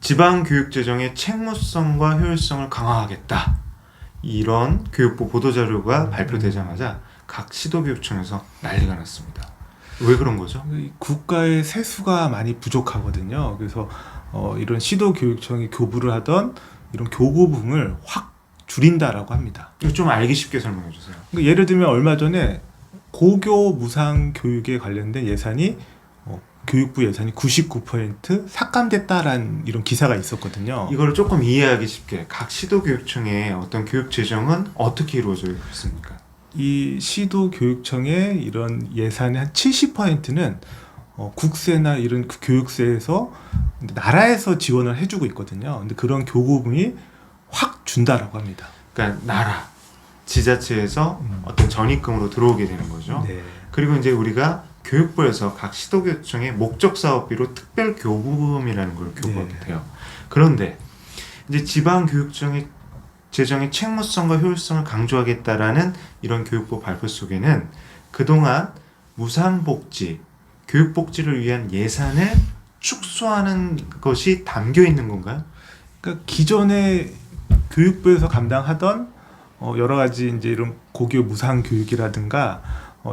지방교육재정의 책무성과 효율성을 강화하겠다. 이런 교육부 보도자료가 발표되자마자 각 시도교육청에서 난리가 났습니다. 왜 그런 거죠? 국가의 세수가 많이 부족하거든요. 그래서 이런 시도교육청이 교부를 하던 이런 교고분을 확 줄인다라고 합니다. 이거 좀 알기 쉽게 설명해 주세요. 그러니까 예를 들면 얼마 전에 고교 무상 교육에 관련된 예산이 교육부 예산이 99% 삭감됐다라는 이런 기사가 있었거든요. 이걸 조금 이해하기 쉽게 각 시도교육청의 어떤 교육재정은 어떻게 이루어져 있습니까? 이 시도교육청의 이런 예산의 한 70%는 국세나 이런 교육세에서 나라에서 지원을 해주고 있거든요. 근데 그런 교고분이 확 준다라고 합니다. 그러니까 나라, 지자체에서 어떤 전입금으로 들어오게 되는 거죠. 네. 그리고 이제 우리가 교육부에서 각 시도교육청의 목적 사업비로 특별 교부금이라는 걸 교부해요. 그런데 이제 지방교육청의 재정의 책무성과 효율성을 강조하겠다라는 이런 교육부 발표 속에는 그동안 무상복지, 교육복지를 위한 예산을 축소하는 것이 담겨 있는 건가요? 그러니까 기존에 교육부에서 감당하던 여러 가지 이제 이런 고교 무상 교육이라든가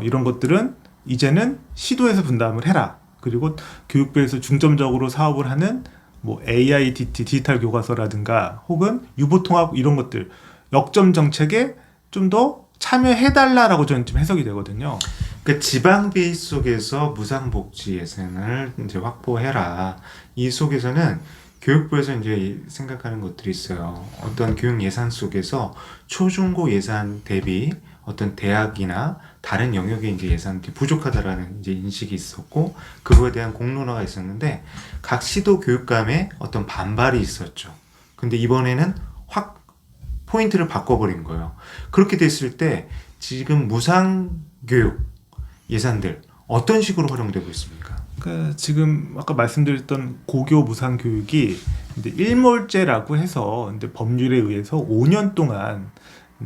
이런 것들은 이제는 시도에서 분담을 해라. 그리고 교육부에서 중점적으로 사업을 하는 뭐 AIDT 디지털 교과서라든가 혹은 유보통합 이런 것들 역점 정책에 좀 더 참여해달라라고 저는 좀 해석이 되거든요. 그 지방비 속에서 무상복지 예산을 이제 확보해라. 이 속에서는 교육부에서 이제 생각하는 것들이 있어요. 어떤 교육 예산 속에서 초중고 예산 대비 어떤 대학이나 다른 영역의 이제 예산이 부족하다라는 이제 인식이 있었고 그거에 대한 공론화가 있었는데 각 시도 교육감의 어떤 반발이 있었죠. 근데 이번에는 확 포인트를 바꿔버린 거예요. 그렇게 됐을 때 지금 무상교육 예산들 어떤 식으로 활용되고 있습니까? 그러니까 지금 아까 말씀드렸던 고교 무상 교육이 이제 일몰제라고 해서 근데 법률에 의해서 5년 동안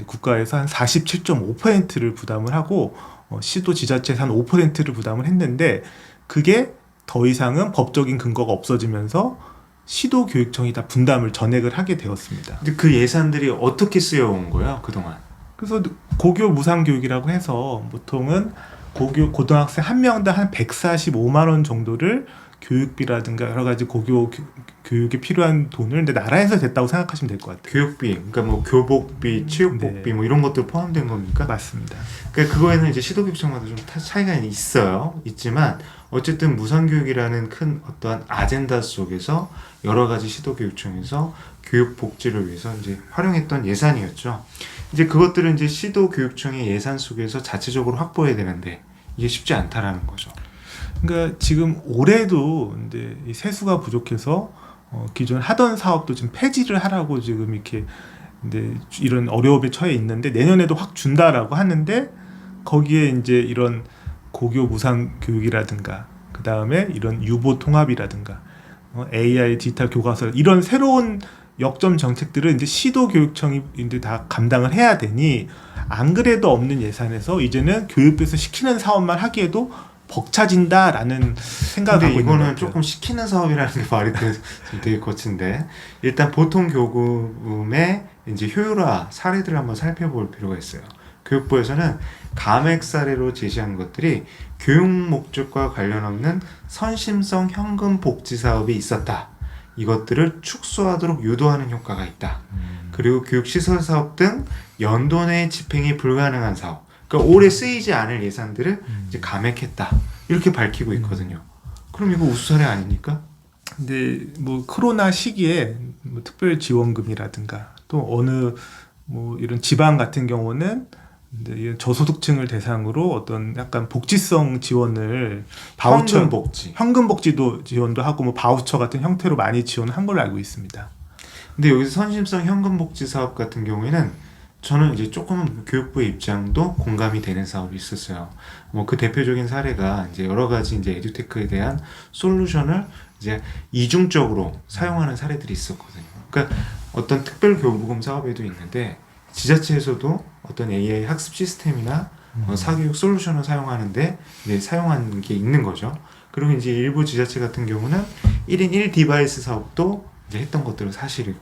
국가에서 한 47.5%를 부담을 하고 시도 지자체에서 한 5%를 부담을 했는데 그게 더 이상은 법적인 근거가 없어지면서 시도교육청이 다 분담을 전액을 하게 되었습니다. 근데 그 예산들이 어떻게 쓰여온 거야 그동안? 그래서 고교 무상교육이라고 해서 보통은 고등학생 한 명당 한 145만 원 정도를 교육비라든가 여러 가지 고교 교육에 필요한 돈을 근데 나라에서 됐다고 생각하시면 될 것 같아요. 교육비, 그러니까 뭐 교복비, 체육복비 네. 뭐 이런 것들 포함된 겁니까? 맞습니다. 그러니까 그거에는 이제 시도교육청마다 좀 차이가 있어요. 있지만 어쨌든 무상교육이라는 큰 어떠한 아젠다 속에서 여러 가지 시도교육청에서 교육복지를 위해서 이제 활용했던 예산이었죠. 이제 그것들은 이제 시도교육청의 예산 속에서 자체적으로 확보해야 되는데 이게 쉽지 않다라는 거죠. 그러니까 지금 올해도 근데 이 세수가 부족해서 기존 하던 사업도 지금 폐지를 하라고 지금 이렇게 근데 이런 어려움에 처해 있는데 내년에도 확 준다라고 하는데 거기에 이제 이런 고교 무상 교육이라든가 그 다음에 이런 유보 통합이라든가 AI 디지털 교과서 이런 새로운 역점 정책들을 이제 시도교육청이 이제 다 감당을 해야 되니 안 그래도 없는 예산에서 이제는 교육부에서 시키는 사업만 하기에도 벅차진다라는 생각을 근데 하고 있는 것 이거는 같아요. 조금 시키는 사업이라는 게 말이 되게 거친데 일단 보통 교육의 이제 효율화 사례들을 한번 살펴볼 필요가 있어요. 교육부에서는 감액 사례로 제시한 것들이 교육 목적과 관련 없는 선심성 현금 복지 사업이 있었다. 이것들을 축소하도록 유도하는 효과가 있다. 그리고 교육시설 사업 등 연도 내 집행이 불가능한 사업, 그러니까 오래 쓰이지 않을 예산들을 이제 감액했다. 이렇게 밝히고 있거든요. 그럼 이거 우수 사례 아닙니까? 근데 뭐 코로나 시기에 뭐 특별 지원금이라든가 또 어느 뭐 이런 지방 같은 경우는 이런 저소득층을 대상으로 어떤 약간 복지성 지원을 현금 복지. 현금 복지도 지원도 하고 뭐 바우처 같은 형태로 많이 지원한 걸로 알고 있습니다. 근데 여기서 선심성 현금 복지 사업 같은 경우에는 저는 이제 조금은 교육부의 입장도 공감이 되는 사업이 있었어요. 뭐 그 대표적인 사례가 이제 여러 가지 이제 에듀테크에 대한 솔루션을 이제 이중적으로 사용하는 사례들이 있었거든요. 그러니까 어떤 특별 교부금 사업에도 있는데 지자체에서도 어떤 AI 학습 시스템이나 사교육 솔루션을 사용하는데 이제 사용하는 게 있는 거죠. 그리고 이제 일부 지자체 같은 경우는 1인 1디바이스 사업도 이제 했던 것들은 사실이고.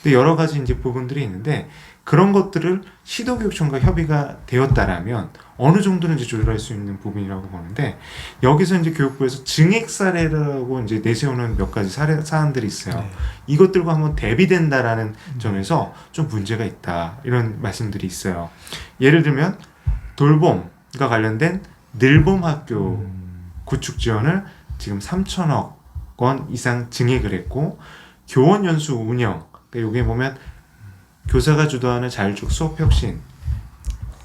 근데 여러 가지 이제 부분들이 있는데 그런 것들을 시도교육청과 협의가 되었다라면 어느 정도는 이제 조절할 수 있는 부분이라고 보는데 여기서 이제 교육부에서 증액 사례라고 이제 내세우는 몇 가지 사안들이 있어요. 네. 이것들과 한번 대비된다라는 점에서 좀 문제가 있다 이런 말씀들이 있어요. 예를 들면 돌봄과 관련된 늘봄 학교 구축 지원을 지금 3천억 원 이상 증액을 했고 교원 연수 운영 그러니까 여기 보면 교사가 주도하는 자율적 수업 혁신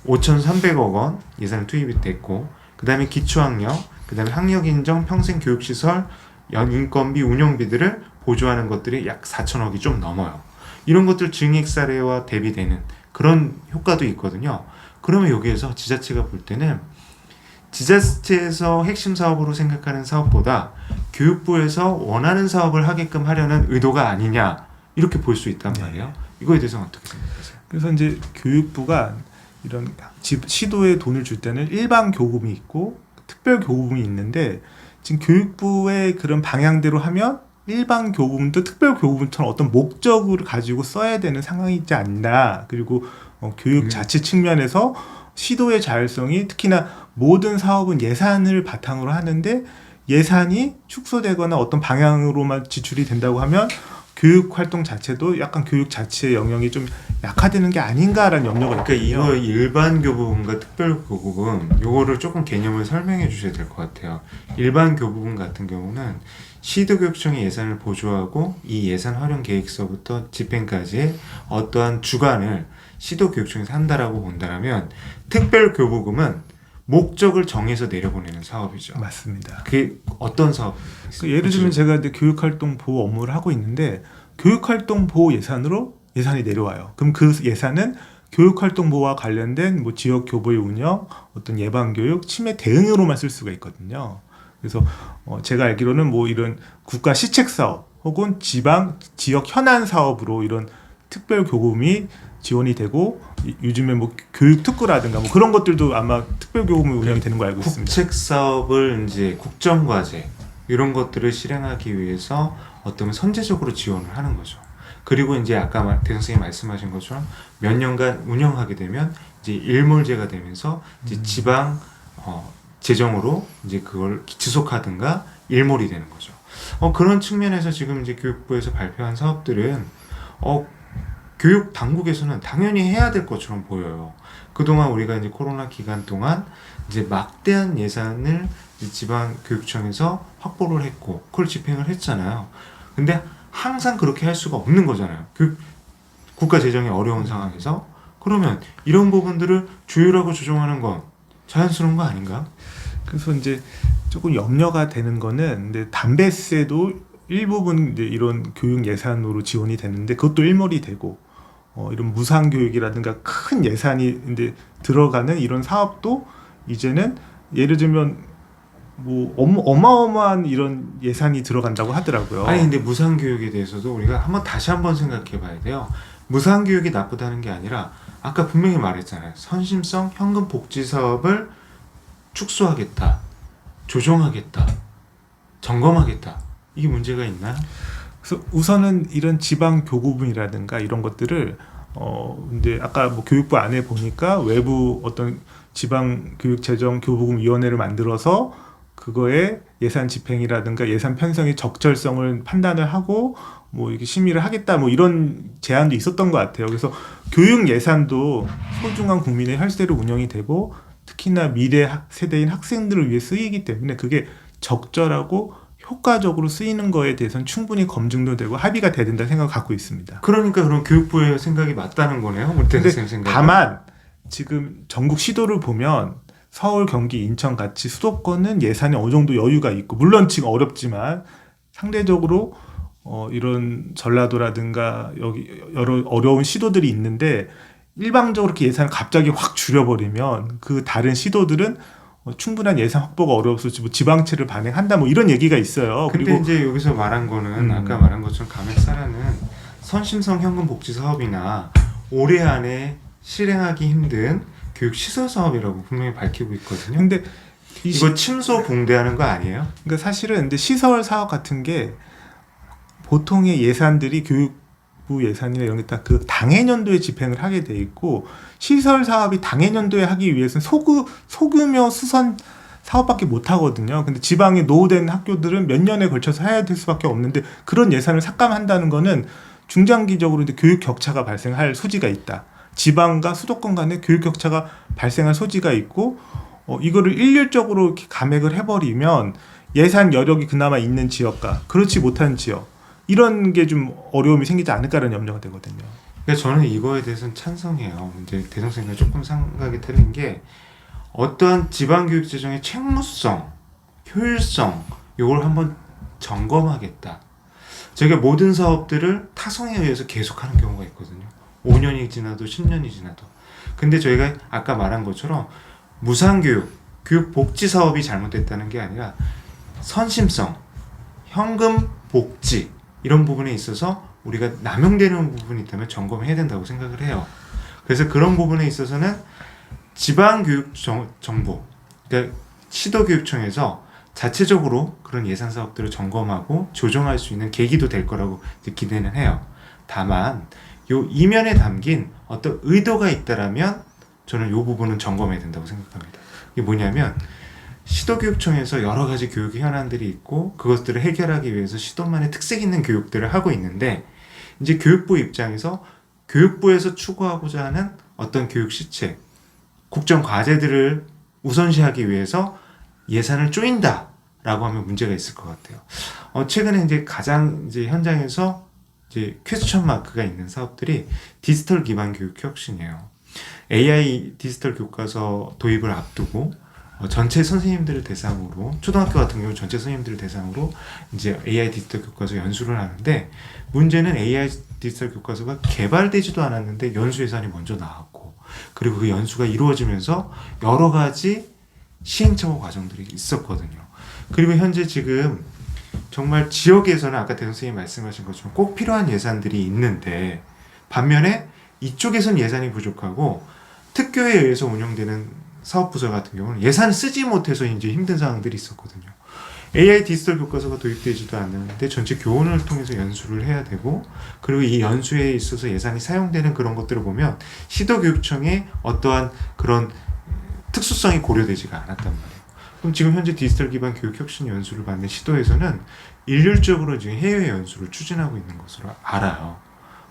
5,300억 원 예산 투입이 됐고 그 다음에 기초학력 그 다음에 학력 인정 평생교육시설 인건비 운영비들을 보조하는 것들이 약 4천억이 좀 넘어요. 이런 것들 증액 사례와 대비되는 그런 효과도 있거든요. 그러면 여기에서 지자체가 볼 때는 지자체에서 핵심 사업으로 생각하는 사업보다 교육부에서 원하는 사업을 하게끔 하려는 의도가 아니냐 이렇게 볼 수 있단 말이에요. 이거에 대해서는 어떻게 생각하세요? 그래서 이제 교육부가 이런 시도에 돈을 줄 때는 일반 교부금이 있고 특별 교부금이 있는데 지금 교육부의 그런 방향대로 하면 일반 교부금도 특별 교부금처럼 어떤 목적을 가지고 써야 되는 상황이 있지 않나. 그리고 교육 자체 측면에서 시도의 자율성이 특히나 모든 사업은 예산을 바탕으로 하는데 예산이 축소되거나 어떤 방향으로만 지출이 된다고 하면 교육 활동 자체도 약간 교육 자체의 영역이 좀 약화되는 게 아닌가라는 염려가 그러니까 있거든요. 이거 일반 교부금과 특별 교부금 요거를 조금 개념을 설명해 주셔야 될 것 같아요. 일반 교부금 같은 경우는 시도교육청이 예산을 보조하고 이 예산 활용 계획서부터 집행까지의 어떠한 주관을 시도교육청에서 한다라고 본다면 특별 교부금은 목적을 정해서 내려보내는 사업이죠. 맞습니다. 그게 어떤 사업? 예를 들면 제가 이제 교육활동 보호 업무를 하고 있는데 교육활동 보호 예산으로 예산이 내려와요. 그럼 그 예산은 교육활동 보호와 관련된 뭐 지역 교부의 운영, 어떤 예방교육, 치매 대응으로만 쓸 수가 있거든요. 그래서 제가 알기로는 뭐 이런 국가 시책 사업 혹은 지방 지역 현안 사업으로 이런 특별 교부금이 지원이 되고 요즘에 뭐 교육 특구라든가 뭐 그런 것들도 아마 특별 교부금이 운영이 되는 거 알고 있습니다. 국책 사업을 이제 국정 과제 이런 것들을 실행하기 위해서 어떤 선제적으로 지원을 하는 거죠. 그리고 이제 아까 대 선생님이 말씀하신 것처럼 몇 년간 운영하게 되면 이제 일몰제가 되면서 이제 지방 재정으로 이제 그걸 지속하든가 일몰이 되는 거죠. 그런 측면에서 지금 이제 교육부에서 발표한 사업들은 교육 당국에서는 당연히 해야 될 것처럼 보여요. 그동안 우리가 이제 코로나 기간 동안 이제 막대한 예산을 지방 교육청에서 확보를 했고 그걸 집행을 했잖아요. 근데 항상 그렇게 할 수가 없는 거잖아요. 국가 재정이 어려운 상황에서 그러면 이런 부분들을 조율하고 조정하는 건 자연스러운 거 아닌가? 그래서 이제 조금 염려가 되는 거는 근데 담배세도 일부분 이제 이런 교육 예산으로 지원이 되는데 그것도 일몰이 되고 이런 무상 교육이라든가 큰 예산이 이제 들어가는 이런 사업도 이제는 예를 들면 뭐 어마어마한 이런 예산이 들어간다고 하더라고요. 아니 근데 무상 교육에 대해서도 우리가 다시 한번 생각해 봐야 돼요. 무상 교육이 나쁘다는 게 아니라 아까 분명히 말했잖아요. 선심성 현금 복지 사업을 축소하겠다. 조정하겠다. 점검하겠다. 이게 문제가 있나요? 그래서 우선은 이런 지방 교부금이라든가 이런 것들을 근데 아까 뭐 교육부 안에 보니까 외부 어떤 지방 교육재정 교부금 위원회를 만들어서 그거에 예산 집행이라든가 예산 편성의 적절성을 판단을 하고 뭐 이렇게 심의를 하겠다 뭐 이런 제안도 있었던 것 같아요. 그래서 교육 예산도 소중한 국민의 혈세로 운영이 되고 특히나 미래 세대인 학생들을 위해 쓰이기 때문에 그게 적절하고 효과적으로 쓰이는 거에 대해서는 충분히 검증도 되고 합의가 돼야 된다는 생각을 갖고 있습니다. 그러니까 그럼 교육부의 생각이 맞다는 거네요. 근데 생각. 다만 지금 전국 시도를 보면 서울, 경기, 인천 같이 수도권은 예산이 어느 정도 여유가 있고 물론 지금 어렵지만 상대적으로 이런 전라도라든가 여기 여러 어려운 시도들이 있는데 일방적으로 이렇게 예산을 갑자기 확 줄여버리면 그 다른 시도들은 충분한 예산 확보가 어려워서 지방채를 발행한다 뭐 이런 얘기가 있어요. 근데 그리고 이제 여기서 말한 거는 아까 말한 것처럼 감액사라는 선심성 현금 복지 사업이나 올해 안에 실행하기 힘든 교육 시설 사업이라고 분명히 밝히고 있거든요. 근데 이거 침소 붕대하는 거 아니에요? 그러니까 사실은 근데 시설 사업 같은 게 보통의 예산들이 교육부 예산이나 이런 게 다 그 당해년도에 집행을 하게 돼 있고 시설 사업이 당해년도에 하기 위해서는 소규모 수선 사업밖에 못 하거든요. 근데 지방에 노후된 학교들은 몇 년에 걸쳐서 해야 될 수밖에 없는데 그런 예산을 삭감한다는 거는 중장기적으로 이제 교육 격차가 발생할 소지가 있다. 지방과 수도권 간의 교육 격차가 발생할 소지가 있고 이거를 일률적으로 이렇게 감액을 해버리면 예산 여력이 그나마 있는 지역과 그렇지 못한 지역 이런 게 좀 어려움이 생기지 않을까라는 염려가 되거든요. 그러니까 저는 이거에 대해서는 찬성해요. 이제 대성 선생님과 조금 생각이 틀린 게 어떠한 지방교육재정의 책무성, 효율성 이걸 한번 점검하겠다. 저희가 모든 사업들을 타성에 의해서 계속하는 경우가 있거든요. 5년이 지나도 10년이 지나도. 근데 저희가 아까 말한 것처럼 무상교육, 교육복지 사업이 잘못됐다는 게 아니라 선심성, 현금 복지 이런 부분에 있어서 우리가 남용되는 부분이 있다면 점검해야 된다고 생각을 해요. 그래서 그런 부분에 있어서는 지방교육정보, 그러니까 시도교육청에서 자체적으로 그런 예산 사업들을 점검하고 조정할 수 있는 계기도 될 거라고 기대는 해요. 다만 요 이면에 담긴 어떤 의도가 있다라면 저는 요 부분은 점검해야 된다고 생각합니다. 이게 뭐냐면 시도교육청에서 여러 가지 교육 현안들이 있고 그것들을 해결하기 위해서 시도만의 특색 있는 교육들을 하고 있는데 이제 교육부 입장에서 교육부에서 추구하고자 하는 어떤 교육 시책, 국정 과제들을 우선시하기 위해서 예산을 쪼인다라고 하면 문제가 있을 것 같아요. 최근에 이제 가장 이제 현장에서 이제 퀘스천 마크가 있는 사업들이 디지털 기반 교육 혁신이에요. AI 디지털 교과서 도입을 앞두고 전체 선생님들을 대상으로 초등학교 같은 경우 전체 선생님들을 대상으로 이제 AI 디지털 교과서 연수를 하는데 문제는 AI 디지털 교과서가 개발되지도 않았는데 연수 예산이 먼저 나왔고 그리고 그 연수가 이루어지면서 여러 가지 시행착오 과정들이 있었거든요. 그리고 현재 지금 정말 지역에서는 아까 대 선생님이 말씀하신 것처럼 꼭 필요한 예산들이 있는데 반면에 이쪽에선 예산이 부족하고 특교에 의해서 운영되는 사업부서 같은 경우는 예산을 쓰지 못해서 이제 힘든 상황들이 있었거든요. AI 디지털 교과서가 도입되지도 않는데 전체 교원을 통해서 연수를 해야 되고 그리고 이 연수에 있어서 예산이 사용되는 그런 것들을 보면 시도교육청의 어떠한 그런 특수성이 고려되지가 않았단 말이에요. 그럼 지금 현재 디지털 기반 교육 혁신 연수를 받는 시도에서는 일률적으로 지금 해외 연수를 추진하고 있는 것으로 알아요.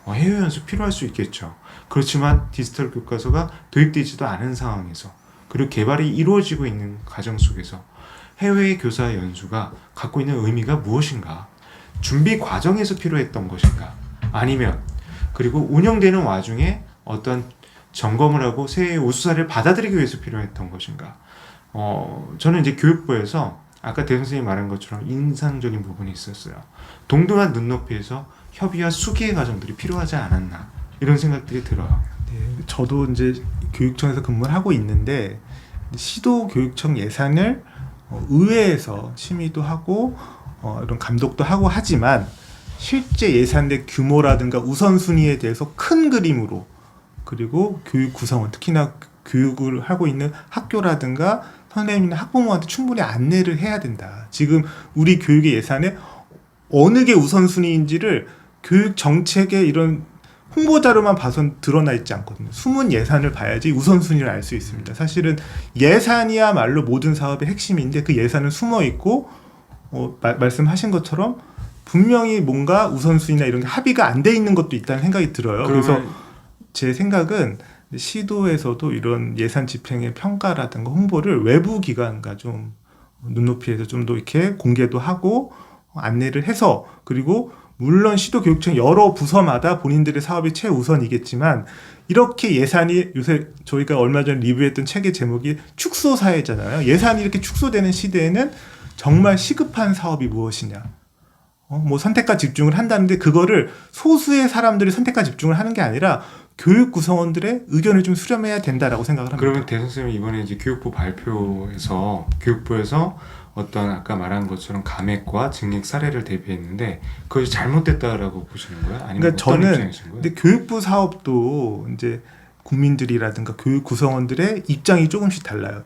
해외 연수 필요할 수 있겠죠. 그렇지만 디지털 교과서가 도입되지도 않은 상황에서 그리고 개발이 이루어지고 있는 과정 속에서 해외 교사 연수가 갖고 있는 의미가 무엇인가? 준비 과정에서 필요했던 것인가? 아니면 그리고 운영되는 와중에 어떤 점검을 하고 새해 우수사를 받아들이기 위해서 필요했던 것인가? 저는 이제 교육부에서 아까 대 선생님이 말한 것처럼 인상적인 부분이 있었어요. 동등한 눈높이에서 협의와 수기의 과정들이 필요하지 않았나 이런 생각들이 들어요. 네, 저도 이제 교육청에서 근무를 하고 있는데 시도교육청 예산을 의회에서 심의도 하고 이런 감독도 하고 하지만 실제 예산의 규모라든가 우선순위에 대해서 큰 그림으로 그리고 교육 구성원 특히나 교육을 하고 있는 학교라든가 선생님이나 학부모한테 충분히 안내를 해야 된다. 지금 우리 교육의 예산에 어느 게 우선순위인지를 교육 정책의 이런 홍보자료만 봐선 드러나 있지 않거든요. 숨은 예산을 봐야지 우선순위를 알 수 있습니다. 사실은 예산이야말로 모든 사업의 핵심인데 그 예산은 숨어 있고 말씀하신 것처럼 분명히 뭔가 우선순위나 이런 게 합의가 안 돼 있는 것도 있다는 생각이 들어요. 그래서 제 생각은 시도에서도 이런 예산 집행의 평가라든가 홍보를 외부 기관과 좀 눈높이에서 좀 더 이렇게 공개도 하고 안내를 해서 그리고 물론 시도교육청 여러 부서마다 본인들의 사업이 최우선이겠지만 이렇게 예산이 요새 저희가 얼마 전에 리뷰했던 책의 제목이 축소사회잖아요. 예산이 이렇게 축소되는 시대에는 정말 시급한 사업이 무엇이냐. 뭐 선택과 집중을 한다는데 그거를 소수의 사람들이 선택과 집중을 하는 게 아니라 교육 구성원들의 의견을 좀 수렴해야 된다라고 생각을 합니다. 그러면 대 선생님 이번에 이제 교육부 발표에서 교육부에서 어떤 아까 말한 것처럼 감액과 증액 사례를 대비했는데 그것이 잘못됐다라고 보시는 거예요? 아니면 그러니까 어떤 저는 입장이신 거예요? 근데 교육부 사업도 이제 국민들이라든가 교육 구성원들의 입장이 조금씩 달라요.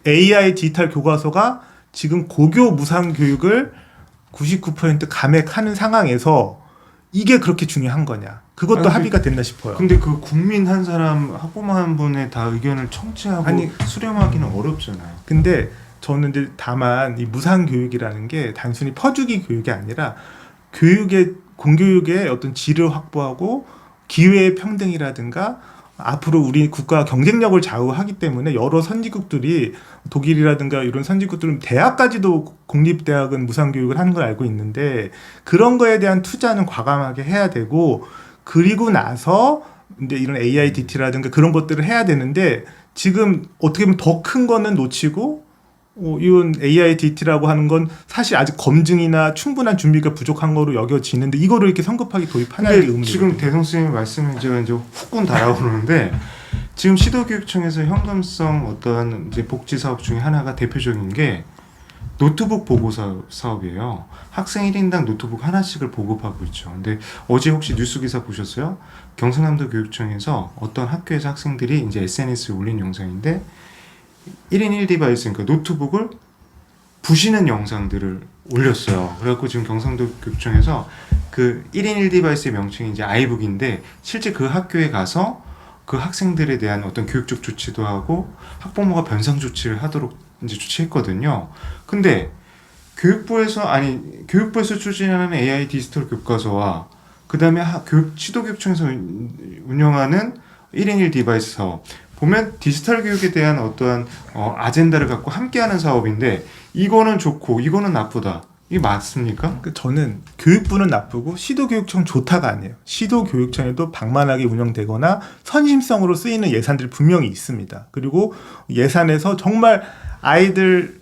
AI 디지털 교과서가 지금 고교 무상 교육을 99% 감액하는 상황에서 이게 그렇게 중요한 거냐? 그것도 아니, 합의가 됐나 싶어요. 근데 그 국민 한 사람 학부모 한 분의 다 의견을 청취하고 아니, 수렴하기는 어렵잖아요. 근데 저는 이제 다만 이 무상 교육이라는 게 단순히 퍼주기 교육이 아니라 교육의 공교육의 어떤 질을 확보하고 기회의 평등이라든가 앞으로 우리 국가 경쟁력을 좌우하기 때문에 여러 선진국들이 독일이라든가 이런 선진국들은 대학까지도 공립대학은 무상교육을 하는 걸 알고 있는데 그런 거에 대한 투자는 과감하게 해야 되고 그리고 나서 이제 이런 AIDT라든가 그런 것들을 해야 되는데 지금 어떻게 보면 더 큰 거는 놓치고 이런 AIDT라고 하는 건 사실 아직 검증이나 충분한 준비가 부족한 거로 여겨지는데 이거를 이렇게 성급하게 도입하는 게 근데 의문이거든요. 지금 대성 선생님 말씀은 제가 이제 후끈 달아오르는데 지금 시도교육청에서 현금성 어떤 이제 복지 사업 중에 하나가 대표적인 게 노트북 보고 사업이에요. 학생 1인당 노트북 하나씩을 보급하고 있죠. 근데 어제 혹시 뉴스 기사 보셨어요? 경상남도 교육청에서 어떤 학교에서 학생들이 이제 SNS에 올린 영상인데 1인 1디바이스, 그러니까 노트북을 부시는 영상들을 올렸어요. 그래갖고 지금 경상도 교육청에서 그 1인 1디바이스의 명칭이 이제 아이북인데 실제 그 학교에 가서 그 학생들에 대한 어떤 교육적 조치도 하고 학부모가 변상 조치를 하도록 이제 조치했거든요. 근데 교육부에서 추진하는 AI 디지털 교과서와 그 다음에 시도교육청에서 운영하는 1인 1 디바이스 사업 보면 디지털 교육에 대한 어떠한 아젠다를 갖고 함께하는 사업인데 이거는 좋고 이거는 나쁘다. 이게 맞습니까? 저는 교육부는 나쁘고 시도교육청 좋다가 아니에요. 시도교육청에도 방만하게 운영되거나 선심성으로 쓰이는 예산들이 분명히 있습니다. 그리고 예산에서 정말 아이들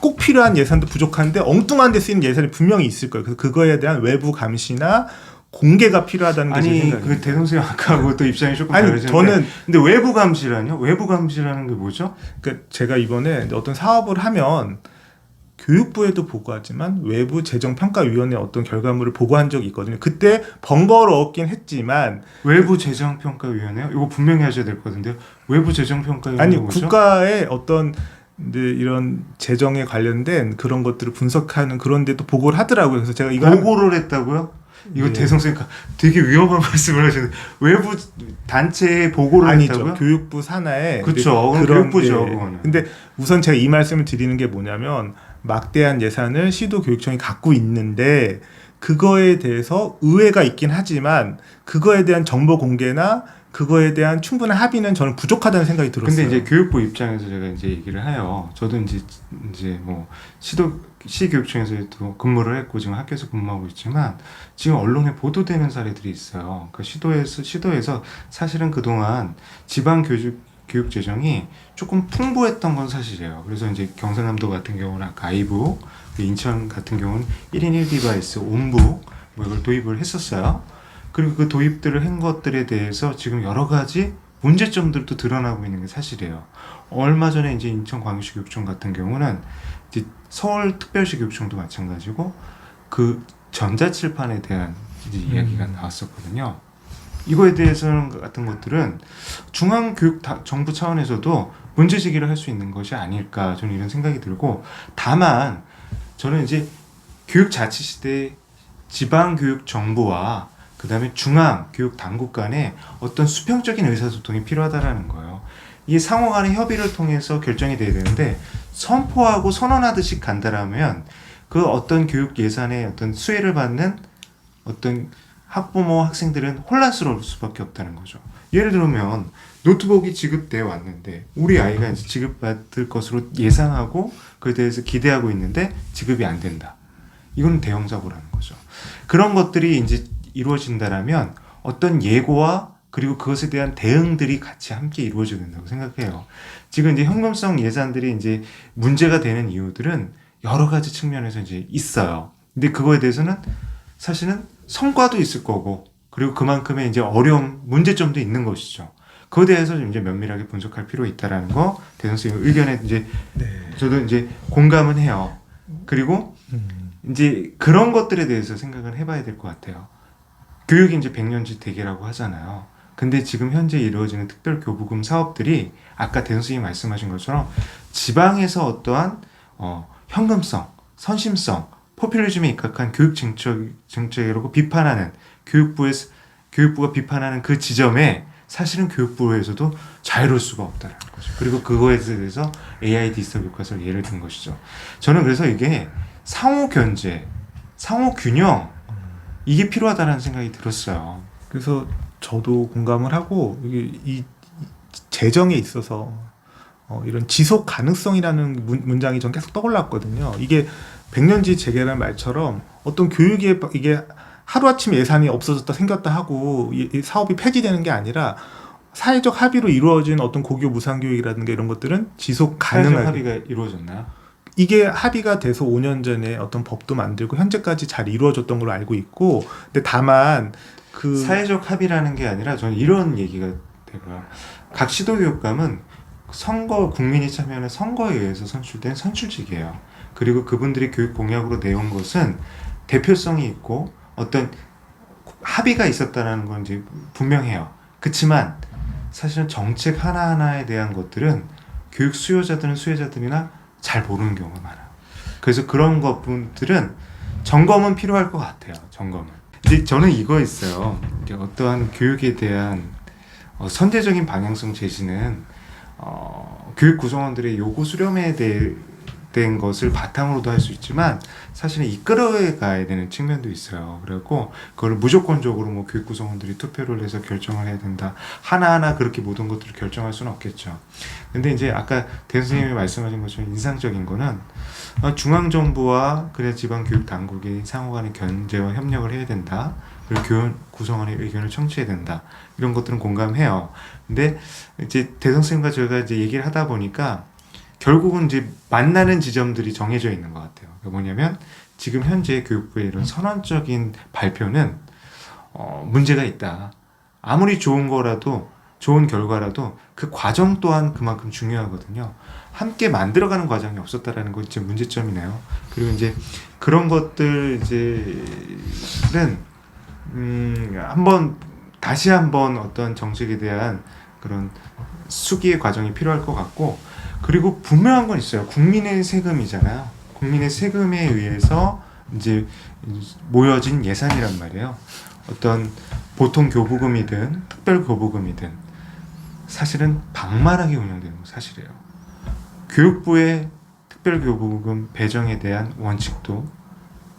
꼭 필요한 예산도 부족한데 엉뚱한 데 쓰이는 예산이 분명히 있을 거예요. 그래서 그거에 대한 외부 감시나 공개가 필요하다는 게 제 아니 생각입니다. 그 대선생 아까하고 또 입장이 조금 아니, 다르신데 저는 근데 외부 감시라뇨? 외부 감시라는 게 뭐죠? 그러니까 제가 이번에 어떤 사업을 하면 교육부에도 보고하지만 외부 재정평가위원회 어떤 결과물을 보고한 적이 있거든요. 그때 번거로웠긴 했지만 외부 재정평가위원회요? 이거 분명히 하셔야 될 것 같은데요. 외부 재정평가위원회 아니 뭐죠? 국가의 어떤 이런 재정에 관련된 그런 것들을 분석하는 그런 데도 보고를 하더라고요. 그래서 제가 이거 보고를 했다고요? 이거 네. 대성생 되게 위험한 말씀을 하시는데 외부 단체에 보고를 아니죠. 했다고요? 교육부 산하에 그쵸. 그럼 교육부죠, 그거는. 근데 우선 제가 이 말씀을 드리는 게 뭐냐면 막대한 예산을 시도교육청이 갖고 있는데 그거에 대해서 의회가 있긴 하지만 그거에 대한 정보 공개나 그거에 대한 충분한 합의는 저는 부족하다는 생각이 들었어요. 근데 이제 교육부 입장에서 제가 이제 얘기를 해요. 저도 이제 뭐 시교육청에서도 근무를 했고 지금 학교에서 근무하고 있지만 지금 언론에 보도되는 사례들이 있어요. 그러니까 시도에서 사실은 그동안 지방 교육 재정이 조금 풍부했던 건 사실이에요. 그래서 이제 경상남도 같은 경우는 아까 아이북, 인천 같은 경우는 1인 1디바이스, 온북 뭐 이걸 도입을 했었어요. 그리고 그 도입들을 한 것들에 대해서 지금 여러 가지 문제점들도 드러나고 있는 게 사실이에요. 얼마 전에 이제 인천광역시 교육청 같은 경우는 이제 서울특별시 교육청도 마찬가지고 그 전자칠판에 대한 이제 이야기가 나왔었거든요. 이거에 대해서는 같은 것들은 중앙교육정부 차원에서도 문제제기를 할 수 있는 것이 아닐까 저는 이런 생각이 들고 다만 저는 이제 교육자치시대 지방교육정부와 그 다음에 중앙교육당국 간에 어떤 수평적인 의사소통이 필요하다라는 거예요. 이 상호 간의 협의를 통해서 결정이 돼야 되는데 선포하고 선언하듯이 간다라면 그 어떤 교육 예산의 어떤 수혜를 받는 어떤 학부모 학생들은 혼란스러울 수밖에 없다는 거죠. 예를 들면 노트북이 지급돼 왔는데 우리 아이가 이제 지급받을 것으로 예상하고 그에 대해서 기대하고 있는데 지급이 안 된다. 이건 대형 사고라는 거죠. 그런 것들이 이제 이루어진다라면 어떤 예고와 그리고 그것에 대한 대응들이 같이 함께 이루어져야 된다고 생각해요. 지금 이제 현금성 예산들이 이제 문제가 되는 이유들은 여러 가지 측면에서 이제 있어요. 근데 그거에 대해서는 사실은 성과도 있을 거고 그리고 그만큼의 이제 어려움, 문제점도 있는 것이죠. 그거에 대해서 이제 면밀하게 분석할 필요가 있다라는 거 대선 선생님 의견에 이제 저도 이제 공감은 해요. 그리고 이제 그런 것들에 대해서 생각을 해봐야 될 것 같아요. 교육이 이제 100년지 대계라고 하잖아요. 근데 지금 현재 이루어지는 특별교부금 사업들이 아까 대선 선생님이 말씀하신 것처럼 지방에서 어떠한 현금성, 선심성 포퓰리즘에 입각한 정책이라고 비판하는 교육부가 비판하는 그 지점에 사실은 교육부에서도 자유로울 수가 없다는 거죠. 그리고 그거에 대해서 AI 디지털 교과서를 예를 든 것이죠. 저는 그래서 이게 상호 견제, 상호 균형 이게 필요하다는 생각이 들었어요. 그래서 저도 공감을 하고 이게 이 재정에 있어서 이런 지속 가능성이라는 문장이 전 계속 떠올랐거든요. 이게 백년지 재개라는 말처럼 어떤 교육에 이게 하루아침 예산이 없어졌다 생겼다 하고 이 사업이 폐지되는 게 아니라 사회적 합의로 이루어진 어떤 고교 무상교육이라든가 이런 것들은 지속 사회적 가능하게 합의가 이루어졌나요? 이게 합의가 돼서 5년 전에 어떤 법도 만들고 현재까지 잘 이루어졌던 걸로 알고 있고 근데 다만 그 사회적 합의라는 게 아니라 저는 이런 얘기가 되고요. 각 시도교육감은 국민이 참여하는 선거에 의해서 선출된 선출직이에요. 그리고 그분들이 교육 공약으로 내온 것은 대표성이 있고 어떤 합의가 있었다는 건 이제 분명해요. 그렇지만 사실은 정책 하나하나에 대한 것들은 교육 수혜자들이나 잘 모르는 경우가 많아요. 그래서 그런 것들은 점검은 필요할 것 같아요. 점검은. 이제 저는 이거 있어요. 이제 어떠한 교육에 대한 선제적인 방향성 제시는 교육 구성원들의 요구 수렴에 된 것을 바탕으로도 할 수 있지만 사실은 이끌어 가야 되는 측면도 있어요. 그래갖고 그걸 무조건적으로 뭐 교육 구성원들이 투표를 해서 결정을 해야 된다. 하나하나 그렇게 모든 것들을 결정할 수는 없겠죠. 근데 이제 아까 대 선생님이 말씀하신 것처럼 인상적인 거는 중앙정부와 그래 지방 교육 당국이 상호간의 견제와 협력을 해야 된다. 그리고 교원 구성원의 의견을 청취해야 된다. 이런 것들은 공감해요. 근데 이제 대 선생님과 저희가 이제 얘기를 하다 보니까 결국은 이제 만나는 지점들이 정해져 있는 것 같아요. 그게 뭐냐면 지금 현재 교육부의 이런 선언적인 발표는 문제가 있다. 아무리 좋은 결과라도 그 과정 또한 그만큼 중요하거든요. 함께 만들어가는 과정이 없었다라는 건 진짜 문제점이네요. 그리고 이제 그런 것들 이제는 다시 한번 어떤 정책에 대한 그런 수기의 과정이 필요할 것 같고 그리고 분명한 건 있어요. 국민의 세금이잖아요. 국민의 세금에 의해서 이제 모여진 예산이란 말이에요. 어떤 보통 교부금이든 특별 교부금이든 사실은 방만하게 운영되는 건 사실이에요. 교육부의 특별 교부금 배정에 대한 원칙도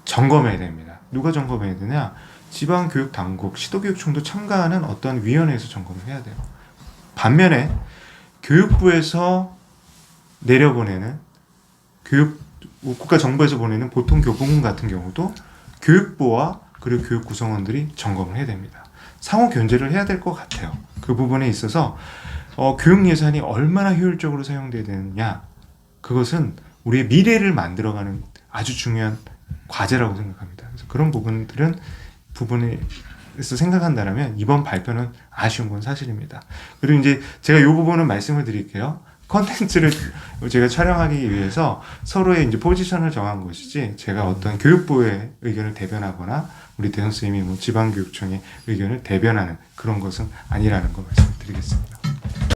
점검해야 됩니다. 누가 점검해야 되냐? 지방교육당국, 시도교육청도 참가하는 어떤 위원회에서 점검을 해야 돼요. 반면에 교육부에서 내려보내는 국가정부에서 보내는 보통 교부금 같은 경우도 교육부와 그리고 교육 구성원들이 점검을 해야 됩니다. 상호 견제를 해야 될 것 같아요. 그 부분에 있어서 교육 예산이 얼마나 효율적으로 사용돼야 되느냐 그것은 우리의 미래를 만들어가는 아주 중요한 과제라고 생각합니다. 그래서 그런 부분에서 생각한다면 이번 발표는 아쉬운 건 사실입니다. 그리고 이제 제가 이 부분은 말씀을 드릴게요. 컨텐츠를 제가 촬영하기 위해서 서로의 이제 포지션을 정한 것이지 제가 어떤 교육부의 의견을 대변하거나 우리 대 선생님이 뭐 지방교육청의 의견을 대변하는 그런 것은 아니라는 거 말씀드리겠습니다.